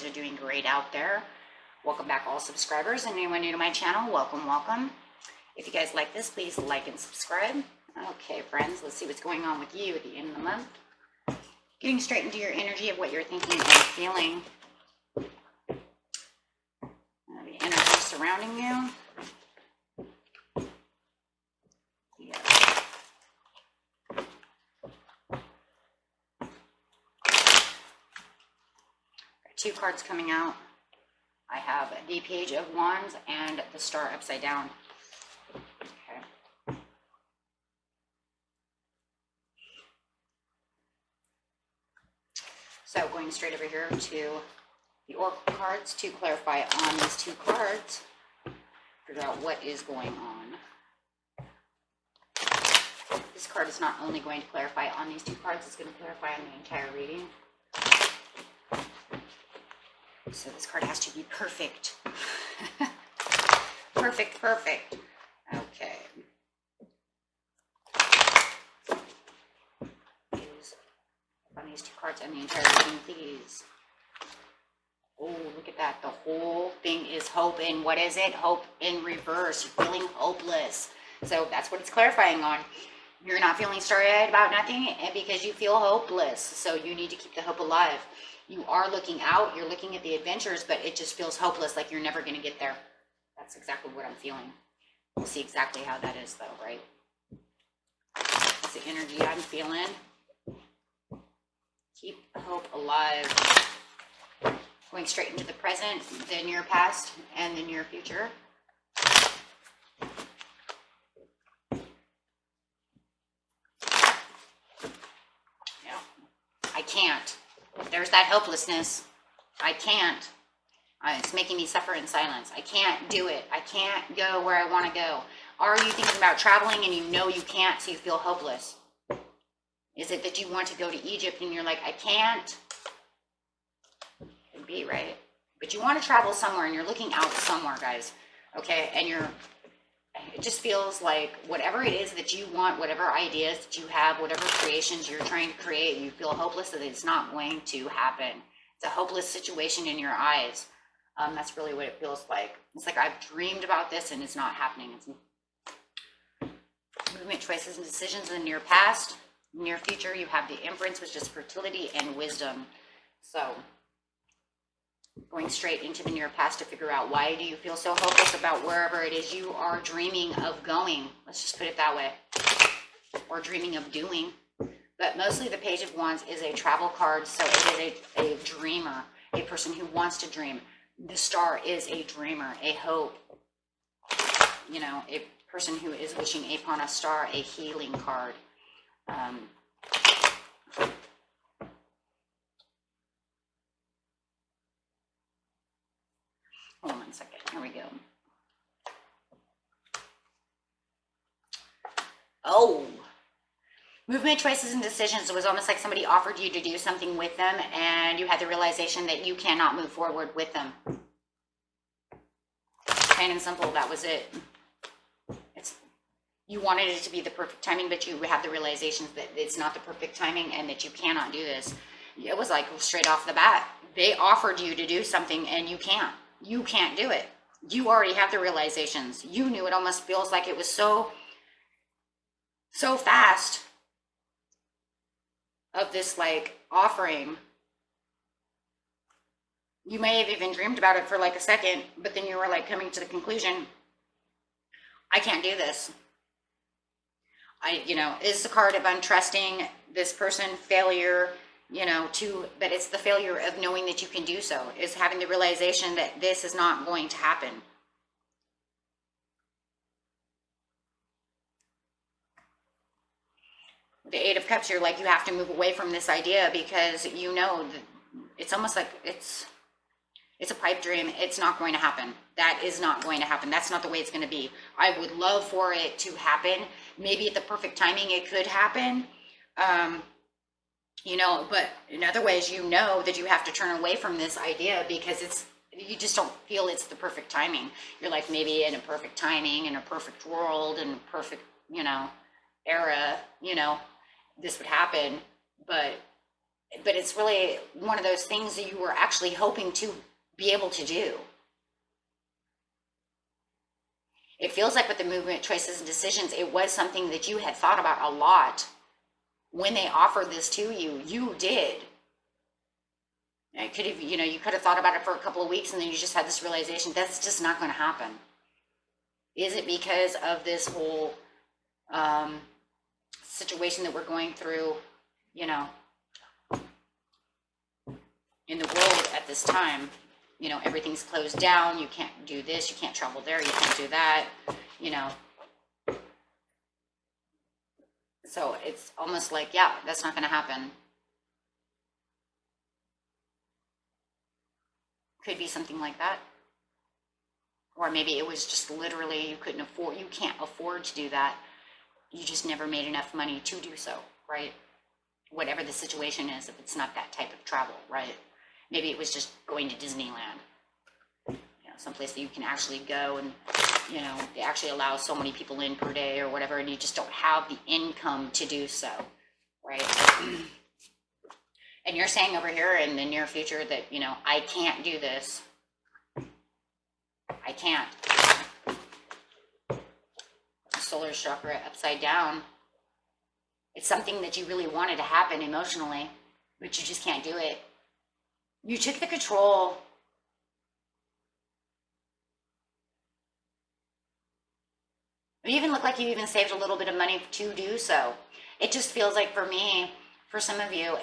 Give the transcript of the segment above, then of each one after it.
guys are doing great out there. Welcome back, all subscribers, and anyone new to my channel, welcome, welcome. If you guys like this, please like and subscribe. Okay, friends, let's see what's going on with you at the end of the month. Getting straight into your energy of what you're thinking and feeling. The energy surrounding you. Two cards coming out. I have the Page of Wands and the Star upside down. Okay. So going straight over here to the Oracle cards to clarify on these two cards. Figure out what is going on. This card is not only going to clarify on these two cards, it's going to clarify on the entire reading. So this card has to be perfect. Perfect, perfect. Okay. Use on these two cards and the entire reading, please. Oh, look at that. The whole thing is hope. And what is it? Hope in reverse. You're feeling hopeless. So that's what it's clarifying on. You're not feeling starry-eyed about nothing because you feel hopeless. So you need to keep the hope alive. You are looking out, you're looking at the adventures, but it just feels hopeless, like you're never going to get there. That's exactly what I'm feeling. We'll see exactly how that is, though, right? That's the energy I'm feeling. Keep hope alive. Going straight into the present, the near past, and the near future. Yeah, I can't. There's that hopelessness. I can't. It's making me suffer in silence. I can't do it. I can't go where I want to go. Are you thinking about traveling and you know you can't, so you feel hopeless? Is it that you want to go to Egypt and you're like, I can't? Could be, right? But you want to travel somewhere and you're looking out somewhere, guys. Okay? And it just feels like whatever it is that you want, whatever ideas that you have, whatever creations you're trying to create, you feel hopeless that it's not going to happen. It's a hopeless situation in your eyes. That's really what it feels like. It's like I've dreamed about this and it's not happening. It's movement, choices, and decisions in the near past. Near future, you have the Empress, which is fertility and wisdom. So going straight into the near past to figure out why do you feel so hopeless about wherever it is you are dreaming of going. Let's just put it that way. Or dreaming of doing. But mostly the Page of Wands is a travel card, so it is a dreamer, a person who wants to dream. The Star is a dreamer, a hope. You know, a person who is wishing upon a star, a healing card. Hold on 1 second. Here we go. Oh, movement, choices, and decisions. It was almost like somebody offered you to do something with them and you had the realization that you cannot move forward with them. Plain and simple, that was it. You wanted it to be the perfect timing, but you have the realization that it's not the perfect timing and that you cannot do this. It was like straight off the bat. They offered you to do something and you can't. You can't do it. You already have the realizations. You knew. It almost feels like it was so fast of this like offering. You may have even dreamed about it for like a second, but then you were like coming to the conclusion, I can't do this. Is the card of untrusting this person, failure, but it's the failure of knowing that you can do so, is having the realization that this is not going to happen. The Eight of Cups, you're like, you have to move away from this idea because you know that it's almost like it's a pipe dream. It's not going to happen. That is not going to happen. That's not the way it's going to be. I would love for it to happen. Maybe at the perfect timing it could happen. But in other ways, that you have to turn away from this idea because you just don't feel it's the perfect timing. You're like, maybe in a perfect timing, in a perfect world, in a perfect, era, this would happen. But but it's really one of those things that you were actually hoping to be able to do. It feels like with the movement, choices, and decisions, it was something that you had thought about a lot. When they offered this to you, you did. It could have, you could have thought about it for a couple of weeks and then you just had this realization that's just not going to happen. Is it because of this whole situation that we're going through, in the world at this time? Everything's closed down. You can't do this. You can't travel there. You can't do that, So it's almost like, yeah, that's not going to happen. Could be something like that. Or maybe it was just literally you can't afford to do that. You just never made enough money to do so, right? Whatever the situation is, if it's not that type of travel, right? Maybe it was just going to Disneyland, someplace that you can actually go and, they actually allow so many people in per day or whatever, and you just don't have the income to do so, right? And you're saying over here in the near future that, I can't do this. I can't. Solar chakra upside down. It's something that you really wanted to happen emotionally, but you just can't do it. You took the control. You even look like you even saved a little bit of money to do so. It just feels like for me, for some of you,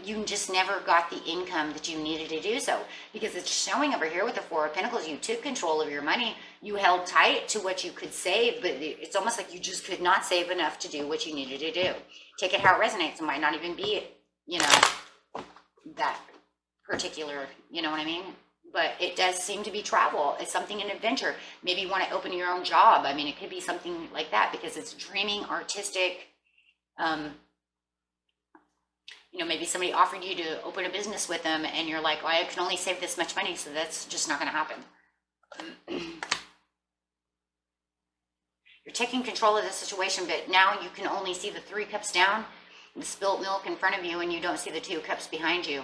you just never got the income that you needed to do so, because it's showing over here with the Four of Pentacles. You took control of your money. You held tight to what you could save, but it's almost like you just could not save enough to do what you needed to do. Take it how it resonates. It might not even be, that particular, you know what I mean? But it does seem to be travel. It's something, an adventure. Maybe you want to open your own job. I mean, it could be something like that, because it's dreaming, artistic. Maybe somebody offered you to open a business with them and you're like, well, I can only save this much money, so that's just not going to happen. You're taking control of the situation, but now you can only see the 3 cups down, the spilt milk in front of you, and you don't see the 2 cups behind you.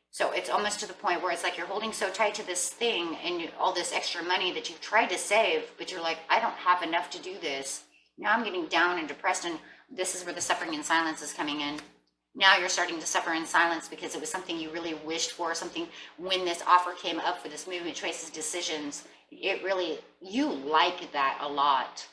So it's almost to the point where it's like you're holding so tight to this thing and all this extra money that you've tried to save, but you're like, I don't have enough to do this. Now I'm getting down and depressed, and this is where the suffering and silence is coming in. Now you're starting to suffer in silence because it was something you really wished for, something when this offer came up for this movement, choices, decisions, you like that a lot.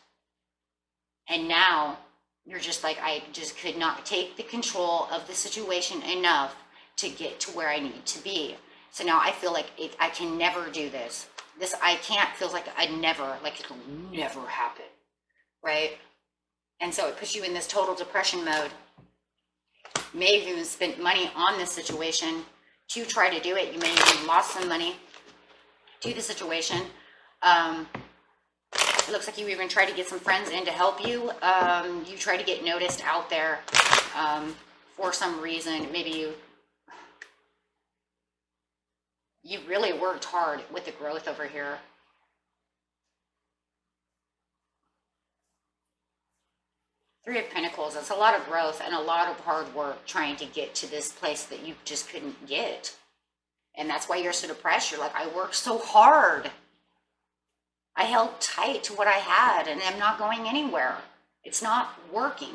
And now you're just like, I just could not take the control of the situation enough to get to where I need to be. So now I feel like I can never do this. This I can't feels like it'll never happen, right? And so it puts you in this total depression mode. May have even spent money on this situation to try to do it. You may have even lost some money to the situation. It looks like you even tried to get some friends in to help you. You try to get noticed out there for some reason. Maybe you really worked hard with the growth over here. Three of Pentacles, it's a lot of growth and a lot of hard work trying to get to this place that you just couldn't get. And that's why you're so depressed. You're like, I worked so hard. I held tight to what I had and I'm not going anywhere. It's not working.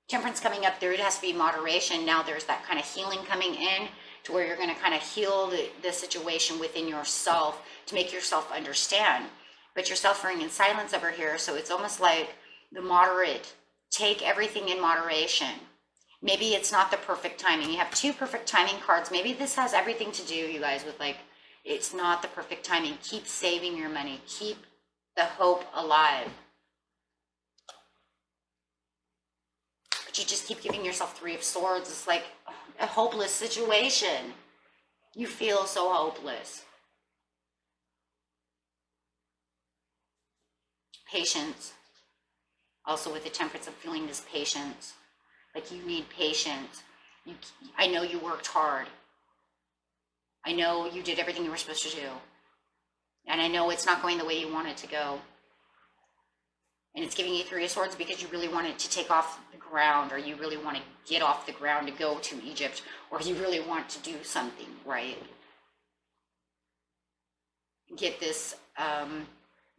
Temperance coming up, there has to be moderation. Now there's that kind of healing coming in to where you're going to kind of heal the situation within yourself to make yourself understand. But you're suffering in silence over here. So it's almost like the moderate. Take everything in moderation. Maybe it's not the perfect timing. You have 2 perfect timing cards. Maybe this has everything to do, you guys, with like, it's not the perfect timing. Keep saving your money. Keep the hope alive. But you just keep giving yourself 3 of Swords. It's like a hopeless situation. You feel so hopeless. Patience. Also with the Temperance, I'm feeling this patience. Like you need patience. I know you worked hard. I know you did everything you were supposed to do. And I know it's not going the way you want it to go. And it's giving you Three of Swords because you really want it to take off the ground, or you really want to get off the ground to go to Egypt, or you really want to do something, right? Get this,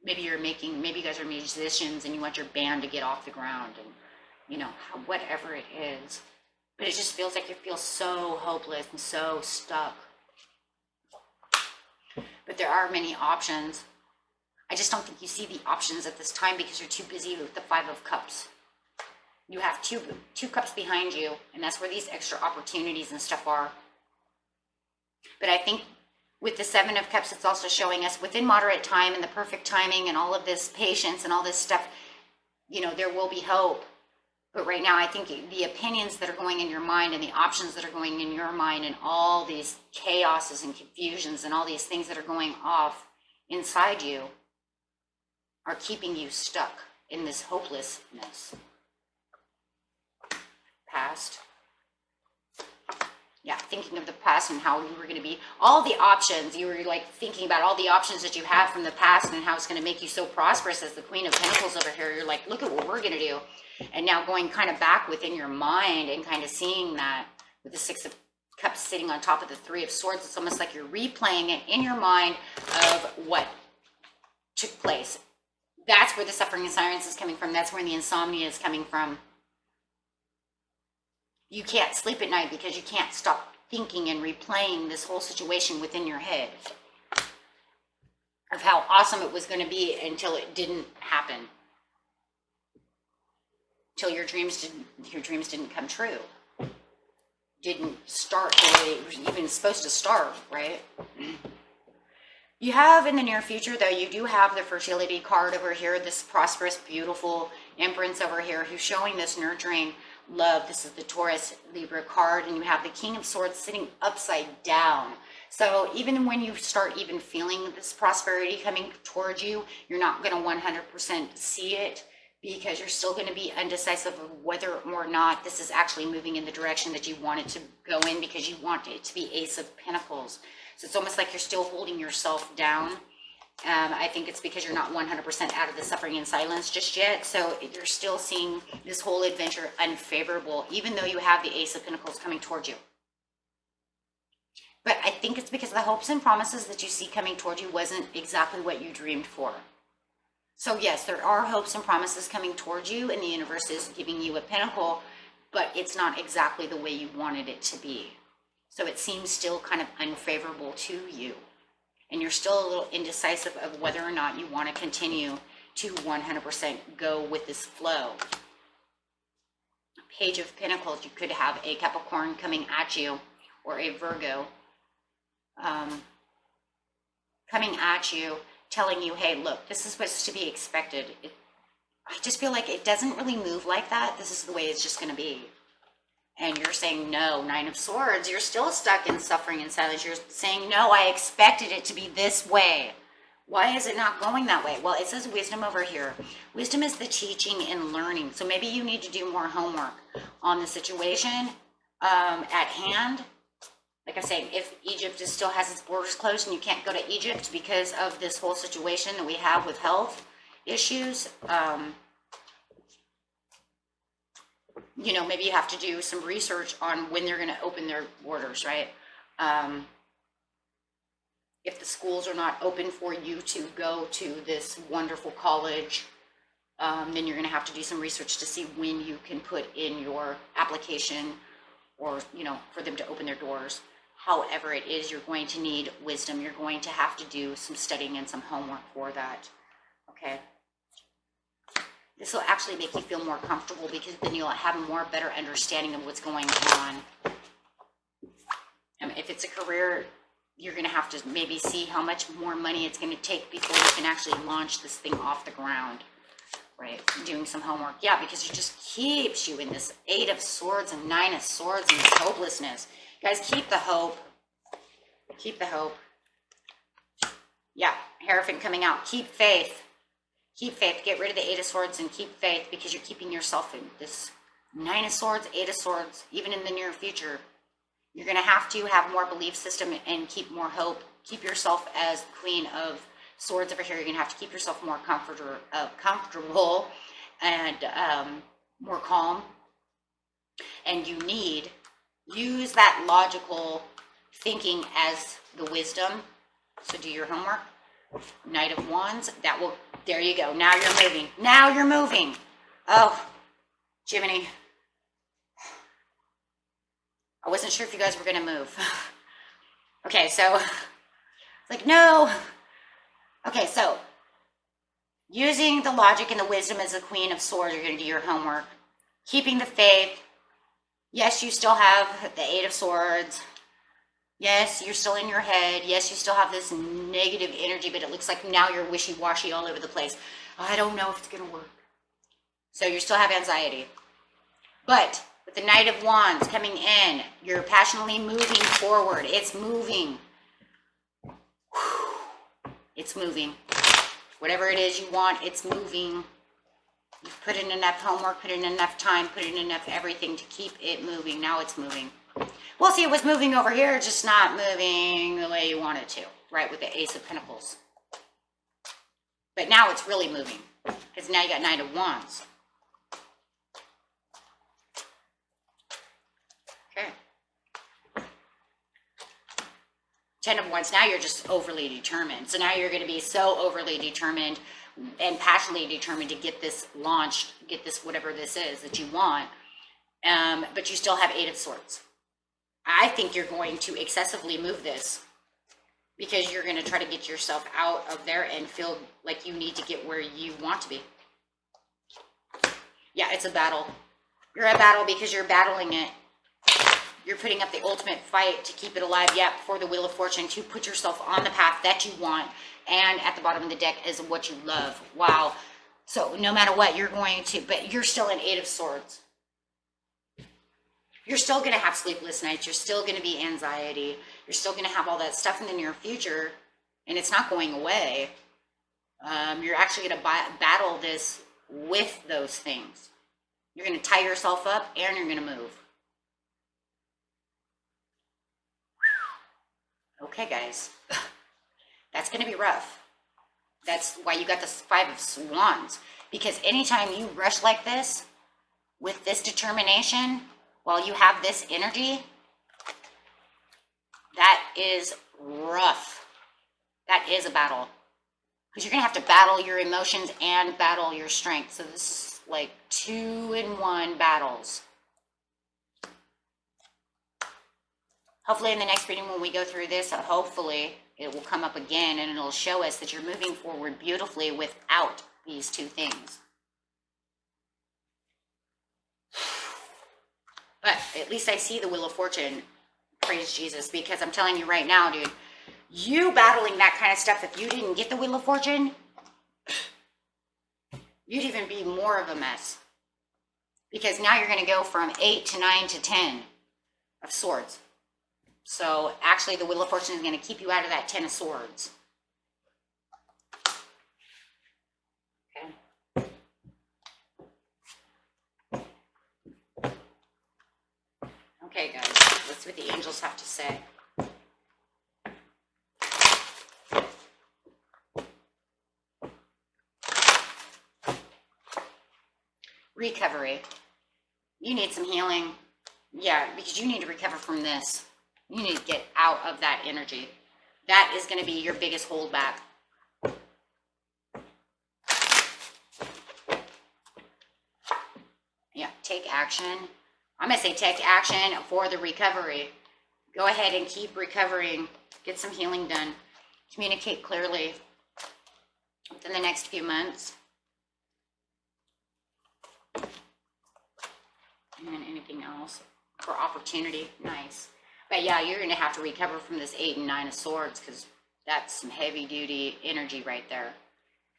maybe you guys are musicians and you want your band to get off the ground, and, you know, whatever it is. But it just feels like you feel so hopeless and so stuck. But there are many options. I just don't think you see the options at this time because you're too busy with the Five of Cups. You have two cups behind you, and that's where these extra opportunities and stuff are. But I think with the Seven of Cups, it's also showing us within moderate time and the perfect timing and all of this patience and all this stuff, you know, there will be hope. But right now, I think the opinions that are going in your mind and the options that are going in your mind and all these chaoses and confusions and all these things that are going off inside you are keeping you stuck in this hopelessness. Past. Yeah, thinking of the past and how you were going to be, all the options, you were like thinking about all the options that you have from the past and how it's going to make you so prosperous as the Queen of Pentacles over here. You're like, look at what we're going to do. And now going kind of back within your mind and kind of seeing that with the Six of Cups sitting on top of the Three of Swords, it's almost like you're replaying it in your mind of what took place. That's where the suffering and silence is coming from. That's where the insomnia is coming from. You can't sleep at night because you can't stop thinking and replaying this whole situation within your head of how awesome it was going to be until it didn't happen. Till your dreams didn't come true. Didn't start the way it was even supposed to start, right? You have in the near future, though, you do have the fertility card over here, this prosperous, beautiful Empress over here who's showing this nurturing love. This is the Taurus Libra card, and you have the King of Swords sitting upside down. So even when you start even feeling this prosperity coming towards you, you're not going to 100% see it because you're still going to be undecisive of whether or not this is actually moving in the direction that you want it to go in, because you want it to be Ace of Pentacles. So it's almost like you're still holding yourself down. I think it's because you're not 100% out of the suffering and silence just yet. So you're still seeing this whole adventure unfavorable, even though you have the Ace of Pentacles coming towards you. But I think it's because the hopes and promises that you see coming towards you wasn't exactly what you dreamed for. So yes, there are hopes and promises coming towards you, and the universe is giving you a pentacle, but it's not exactly the way you wanted it to be. So it seems still kind of unfavorable to you. And you're still a little indecisive of whether or not you want to continue to 100% go with this flow. Page of Pentacles, you could have a Capricorn coming at you, or a Virgo coming at you, telling you, hey, look, this is what's to be expected. I just feel like it doesn't really move like that. This is the way it's just going to be. And you're saying no. Nine of Swords, you're still stuck in suffering and silence. You're saying, no, I expected it to be this way. Why is it not going that way? Well, it says wisdom over here. Wisdom is the teaching and learning. So maybe you need to do more homework on the situation at hand. Like I say, if Egypt still has its borders closed and you can't go to Egypt because of this whole situation that we have with health issues, you know, maybe you have to do some research on when they're going to open their borders, right? If the schools are not open for you to go to this wonderful college, then you're going to have to do some research to see when you can put in your application, or, you know, for them to open their doors. However it is, you're going to need wisdom. You're going to have to do some studying and some homework for that, okay? This will actually make you feel more comfortable, because then you'll have a more better understanding of what's going on. If it's a career, you're going to have to maybe see how much more money it's going to take before you can actually launch this thing off the ground, right? Doing some homework. Yeah, because it just keeps you in this Eight of Swords and Nine of Swords and this hopelessness. Guys, keep the hope. Keep the hope. Yeah, Hierophant coming out. Keep faith. Keep faith. Get rid of the Eight of Swords and keep faith, because you're keeping yourself in this Nine of Swords, Eight of Swords, even in the near future. You're going to have more belief system and keep more hope. Keep yourself as Queen of Swords over here, you're gonna have to keep yourself more comfortable and more calm. And you need, use that logical thinking as the wisdom. So do your homework. Knight of Wands, that will, there you go. Now you're moving. Now you're moving. Oh, Jiminy. I wasn't sure if you guys were going to move. Okay, so, like, no. Okay, so, using the logic and the wisdom as the Queen of Swords, you're going to do your homework. Keeping the faith. Yes, you still have the Eight of Swords. Yes, you're still in your head. Yes, you still have this negative energy, but it looks like now you're wishy-washy all over the place. I don't know if it's going to work. So you still have anxiety. But with the Knight of Wands coming in, you're passionately moving forward. It's moving. It's moving. Whatever it is you want, it's moving. You've put in enough homework, put in enough time, put in enough everything to keep it moving. Now it's moving. Well, see, it was moving over here, just not moving the way you want it to, right, with the Ace of Pentacles. But now it's really moving, because now you got Knight of Wands. Okay. Ten of Wands, now you're just overly determined. So now you're going to be so overly determined and passionately determined to get this launched, get this, whatever this is that you want, but you still have Eight of Swords. I think you're going to excessively move this because you're going to try to get yourself out of there and feel like you need to get where you want to be. Yeah, it's a battle. You're at battle because you're battling it. You're putting up the ultimate fight to keep it alive. Yeah, for the Wheel of Fortune, to put yourself on the path that you want. And at the bottom of the deck is what you love. Wow. So no matter what, you're going to, but you're still an Eight of Swords. You're still going to have sleepless nights. You're still going to be anxiety. You're still going to have all that stuff in the near future, and it's not going away. You're actually going to battle this with those things. You're going to tie yourself up, and you're going to move. Okay, guys. That's going to be rough. That's why you got this Five of Wands. Because anytime you rush like this, with this determination, while you have this energy, that is rough. That is a battle. Because you're going to have to battle your emotions and battle your strength. So this is like 2-in-1 battles. Hopefully in the next reading when we go through this, hopefully it will come up again and it'll show us that you're moving forward beautifully without these two things. But at least I see the Wheel of Fortune, praise Jesus, because I'm telling you right now, dude, you battling that kind of stuff, if you didn't get the Wheel of Fortune, you'd even be more of a mess. Because now you're going to go from 8 to 9 to 10 of Swords. So actually the Wheel of Fortune is going to keep you out of that 10 of Swords. Okay, guys, let's see what the angels have to say. Recovery. You need some healing. Yeah, because you need to recover from this. You need to get out of that energy. That is going to be your biggest holdback. Yeah, take action. I'm going to say take action for the recovery. Go ahead and keep recovering. Get some healing done. Communicate clearly within the next few months. And anything else for opportunity. Nice. But yeah, you're going to have to recover from this 8 and 9 of Swords because that's some heavy duty energy right there.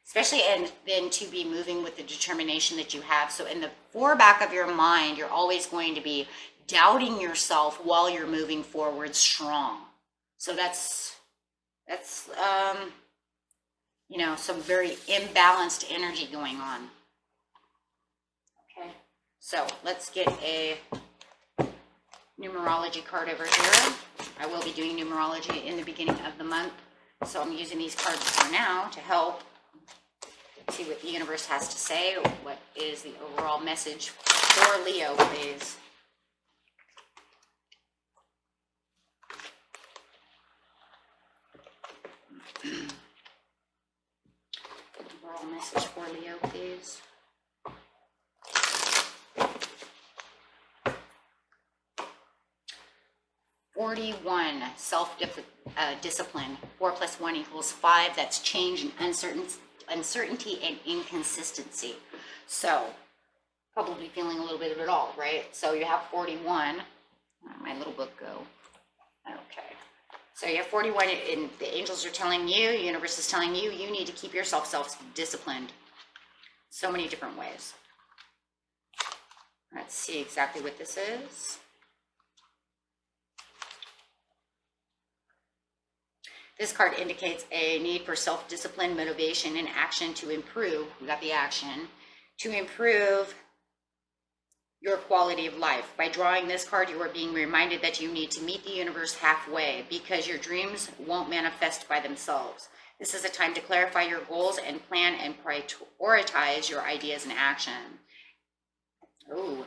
Especially, and then to be moving with the determination that you have. So in the back of your mind, you're always going to be doubting yourself while you're moving forward strong. So that's you know, some very imbalanced energy going on. Okay, so let's get a numerology card over here. I will be doing numerology in the beginning of the month. So I'm using these cards for now to help see what the universe has to say. What is the overall message for Leo, please? Overall message for Leo, please. Self-discipline. 4 + 1 = 5. That's change and uncertainty and inconsistency. So probably feeling a little bit of it all, right? So you have 41. Where'd my little book go? Okay. So you have 41, and the angels are telling you, the universe is telling you, you need to keep yourself self-disciplined. So many different ways. Let's see exactly what this is. This card indicates a need for self-discipline, motivation, and action to improve. We got the action. To improve your quality of life. By drawing this card, you are being reminded that you need to meet the universe halfway because your dreams won't manifest by themselves. This is a time to clarify your goals and plan and prioritize your ideas and action. Oh.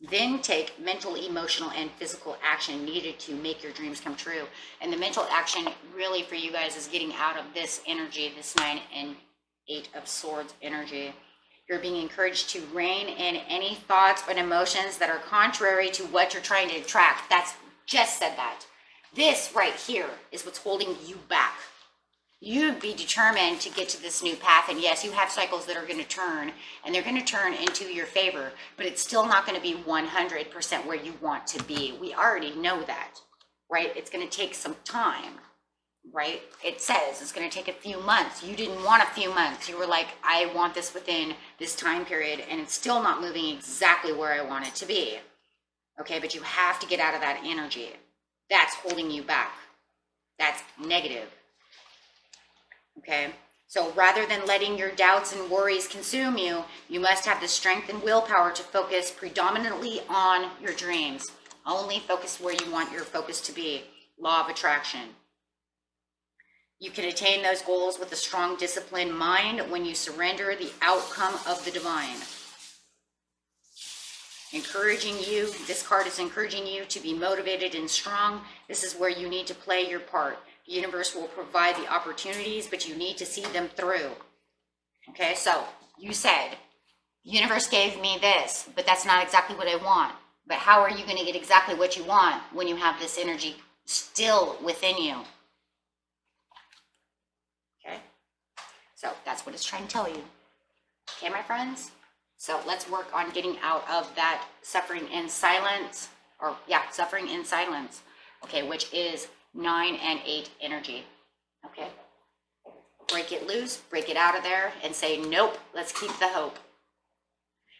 Then take mental, emotional, and physical action needed to make your dreams come true. And the mental action really for you guys is getting out of this energy, this 9 and 8 of Swords energy. You're being encouraged to rein in any thoughts and emotions that are contrary to what you're trying to attract. That's just said that. This right here is what's holding you back. You'd be determined to get to this new path. And yes, you have cycles that are going to turn, and they're going to turn into your favor, but it's still not going to be 100% where you want to be. We already know that, right? It's going to take some time, right? It says it's going to take a few months. You didn't want a few months. You were like, I want this within this time period, and it's still not moving exactly where I want it to be. Okay, but you have to get out of that energy. That's holding you back. That's negative. Okay, so rather than letting your doubts and worries consume you, you must have the strength and willpower to focus predominantly on your dreams. Only focus where you want your focus to be. Law of attraction. You can attain those goals with a strong, disciplined mind when you surrender the outcome of the divine. Encouraging you, this card is encouraging you to be motivated and strong. This is where you need to play your part. The universe will provide the opportunities, but you need to see them through. Okay, so you said, the universe gave me this, but that's not exactly what I want. But how are you going to get exactly what you want when you have this energy still within you? Okay, so that's what it's trying to tell you. Okay, my friends? So let's work on getting out of that suffering in silence, suffering in silence, okay, which is 9 and 8 energy, okay? Break it loose, break it out of there, and say, nope, let's keep the hope.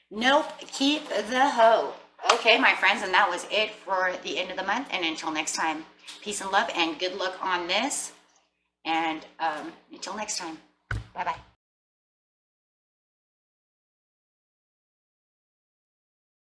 Nope, keep the hope. Okay, my friends, and that was it for the end of the month, and until next time, peace and love, and good luck on this, and until next time, bye-bye.